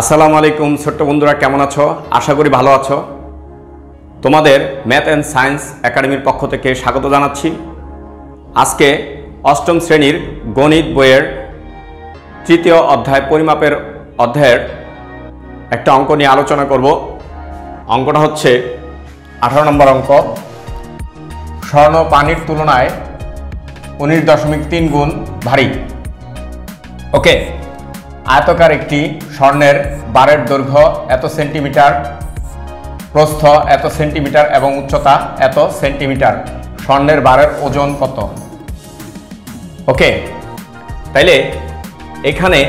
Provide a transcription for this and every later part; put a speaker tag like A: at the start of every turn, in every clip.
A: আসসালামু আলাইকুম ছোট্ট বন্ধুরা, কেমন আছো? আশা করি ভালো আছো। তোমাদের ম্যাথ অ্যান্ড সায়েন্স একাডেমির পক্ষ থেকে স্বাগত জানাচ্ছি। আজকে অষ্টম শ্রেণীর গণিত বইয়ের তৃতীয় অধ্যায় পরিমাপের অধ্যায়ের একটা অঙ্ক নিয়ে আলোচনা করব। অঙ্কটা হচ্ছে 18 নম্বর অঙ্ক। স্বর্ণ পানির তুলনায় 19.3 গুণ ভারী। ওকে, আয়তাকার একটি স্বর্ণের বারের দৈর্ঘ্য এত সেন্টিমিটার, প্রস্থ এত সেন্টিমিটার এবং উচ্চতা এত সেন্টিমিটার। স্বর্ণের বারের ওজন কত? ওকে, তাইলে এখানে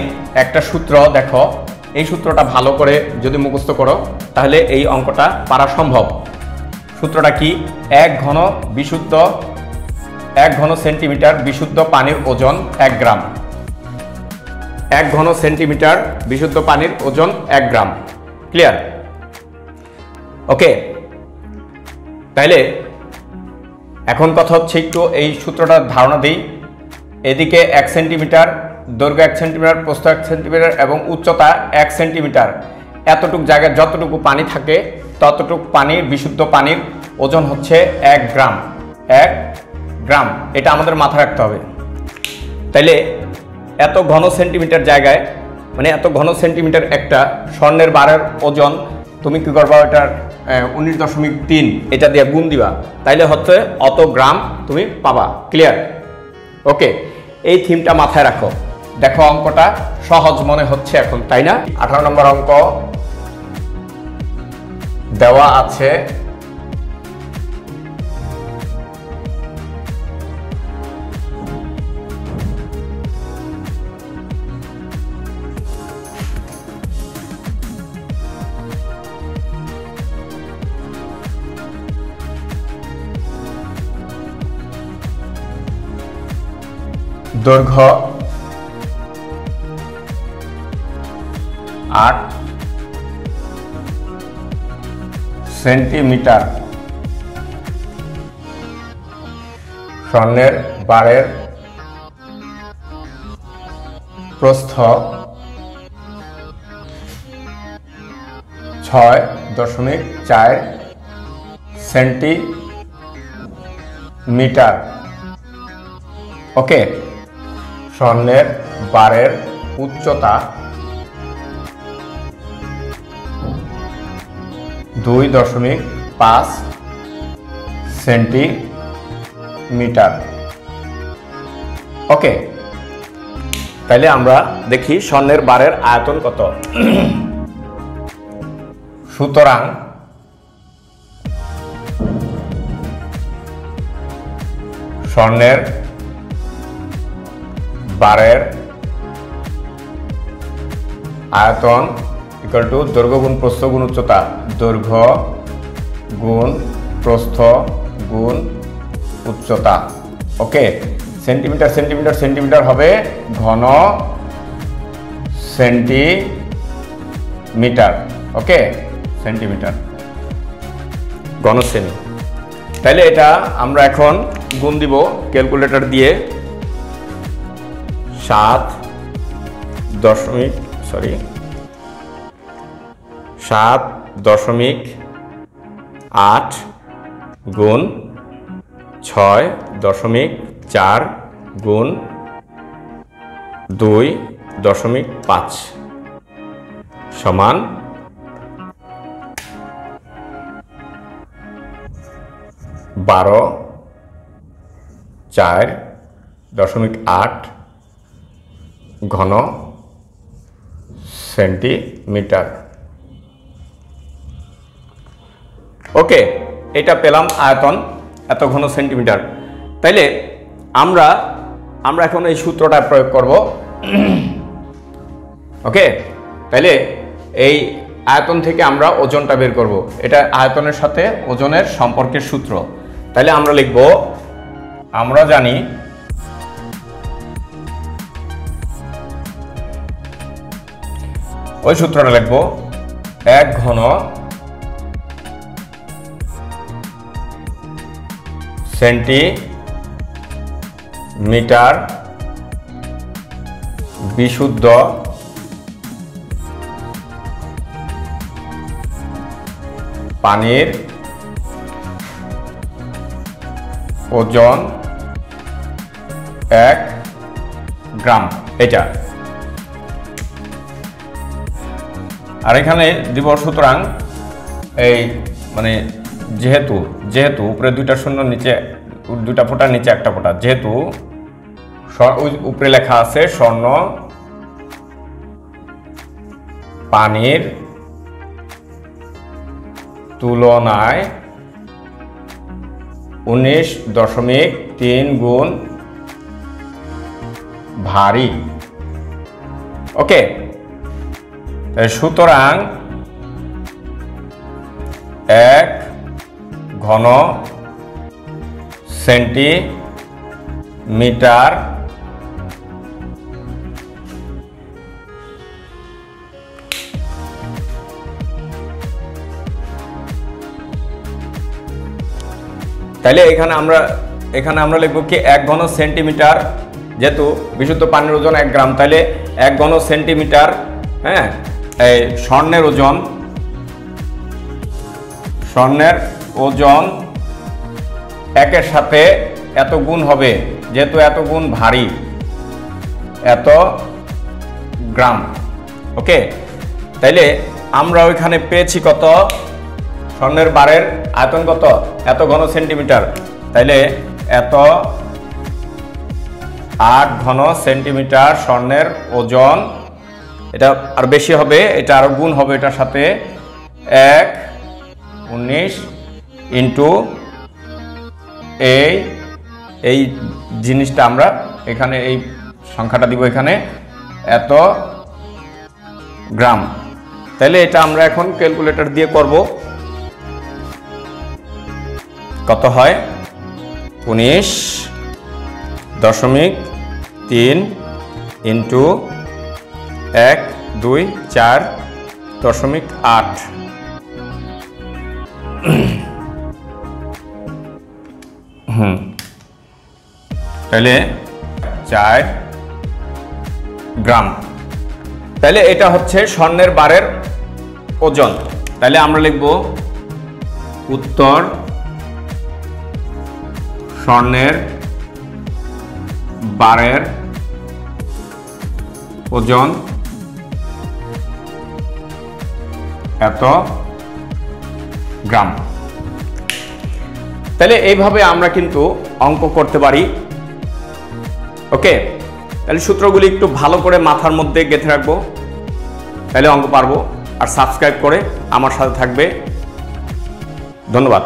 A: একটা সূত্র দেখো, এই সূত্রটা ভালো করে যদি মুখস্থ করো তাহলে এই অঙ্কটা পারা সম্ভব। সূত্রটা কি? এক ঘন সেন্টিমিটার বিশুদ্ধ পানির ওজন 1 গ্রাম। 1 ঘন সেন্টিমিটার বিশুদ্ধ পানির ওজন 1 গ্রাম। ক্লিয়ার? ওকে, তাইলে এখন কথা হচ্ছে একটু এই সূত্রটার ধারণা দিই। এদিকে 1 সেন্টিমিটার, দৈর্ঘ্য 1 সেন্টিমিটার, প্রস্থ 1 সেন্টিমিটার এবং উচ্চতা 1 সেন্টিমিটার। এতটুক জায়গায় যতটুকু পানি থাকে ততটুকু পানির বিশুদ্ধ পানির ওজন হচ্ছে 1 গ্রাম। 1 গ্রাম, এটা আমাদের মাথায় রাখতে হবে। তাইলে এত ঘন সেন্টিমিটার জায়গায়, মানে এত ঘন সেন্টিমিটার একটা স্বর্ণের বারের ওজন, তুমি কি করবা? এটার 19.3 এটা দিয়ে গুণ দিবা, তাইলে হচ্ছে অত গ্রাম তুমি পাবা। ক্লিয়ার? ওকে, এই থিমটা মাথায় রাখো। দেখো অঙ্কটা সহজ মনে হচ্ছে এখন, তাই না? 18 নম্বর অঙ্ক দেওয়া আছে। দৈর্ঘ্য 8 সেন্টিমিটার, স্বর্ণের বারের প্রস্থ 6.4 সেন্টিমিটার। ওকে, স্বর্ণের বারের উচ্চতা 2.5 সেন্টিমিটার। ওকে, তাহলে আমরা দেখি স্বর্ণের বারের আয়তন কত। সুতরাং স্বর্ণের বারের আয়তন ইকুয়াল টু দৈর্ঘ্য গুণ প্রস্থ গুণ উচ্চতা। দৈর্ঘ্য গুণ প্রস্থ গুণ উচ্চতা। ওকে, সেন্টিমিটার সেন্টিমিটার সেন্টিমিটার হবে ঘন সেন্টিমিটার। ওকে, সেন্টিমিটার ঘন সেমি। তাহলে এটা আমরা এখন গুণ দিব ক্যালকুলেটর দিয়ে। 7.8 গুণ 6.4 গুণ 2.5 সমান 12.4.8 ঘন সেন্টিমিটার। ওকে, এটা পেলাম আয়তন এত ঘন সেন্টিমিটার। তাইলে আমরা এখন এই সূত্রটা প্রয়োগ করব। ওকে, তাইলে এই আয়তন থেকে আমরা ওজনটা বের করব। এটা আয়তনের সাথে ওজনের সম্পর্কের সূত্র। তাইলে আমরা লিখব, আমরা জানি ওই সূত্রটা লিখব, 1 ঘন সেন্টিমিটার বিশুদ্ধ পানির ওজন 1 গ্রাম, এটা। আর এখানে দিব সুতরাং এই মানে যেহেতু উপরে দুইটা শূন্য, নিচে দুইটা ফোঁটা, নিচে একটা ফোঁটা, যেহেতু উপরে লেখা আছে স্বর্ণ পানির তুলনায় 19.3 গুণ ভারী। ওকে, সুতরাং 1 ঘন সেন্টিমিটার তাইলে এখানে আমরা লিখব কি 1 ঘন সেন্টিমিটার, যেহেতু বিশুদ্ধ পানির ওজন 1 গ্রাম, তাহলে 1 ঘন সেন্টিমিটার, হ্যাঁ, এই স্বর্ণের ওজন 1-এর সাথে এত গুণ হবে, যেহেতু এত গুণ ভারী, এত গ্রাম। ওকে, তাইলে আমরা ওইখানে পেয়েছি কত? স্বর্ণের বারের আয়তন কত? এত ঘন সেন্টিমিটার, তাইলে এত 8 ঘন সেন্টিমিটার স্বর্ণের ওজন। এটা আর বেশি হবে, এটা আরো গুণ হবে এটার সাথে, 1/19 ইন্টু এই জিনিসটা আমরা এখানে এই সংখ্যাটা দিব এখানে, এত গ্রাম। তাহলে এটা আমরা এখন ক্যালকুলেটর দিয়ে করব। কত হয়? 19.3 ইন্টু 124.8। তাহলে 4 গ্রাম। তাহলে এটা হচ্ছে স্বর্ণের বারের ওজন। তাহলে আমরা লিখব উত্তর স্বর্ণের বারের ওজন এত গ্রাম। তাহলে এইভাবে আমরা কিন্তু অঙ্ক করতে পারি। ওকে, তাহলে সূত্রগুলি একটু ভালো করে মাথার মধ্যে গেঁথে রাখবো, তাহলে অঙ্ক পারবো। আর সাবস্ক্রাইব করে আমার সাথে থাকবে। ধন্যবাদ।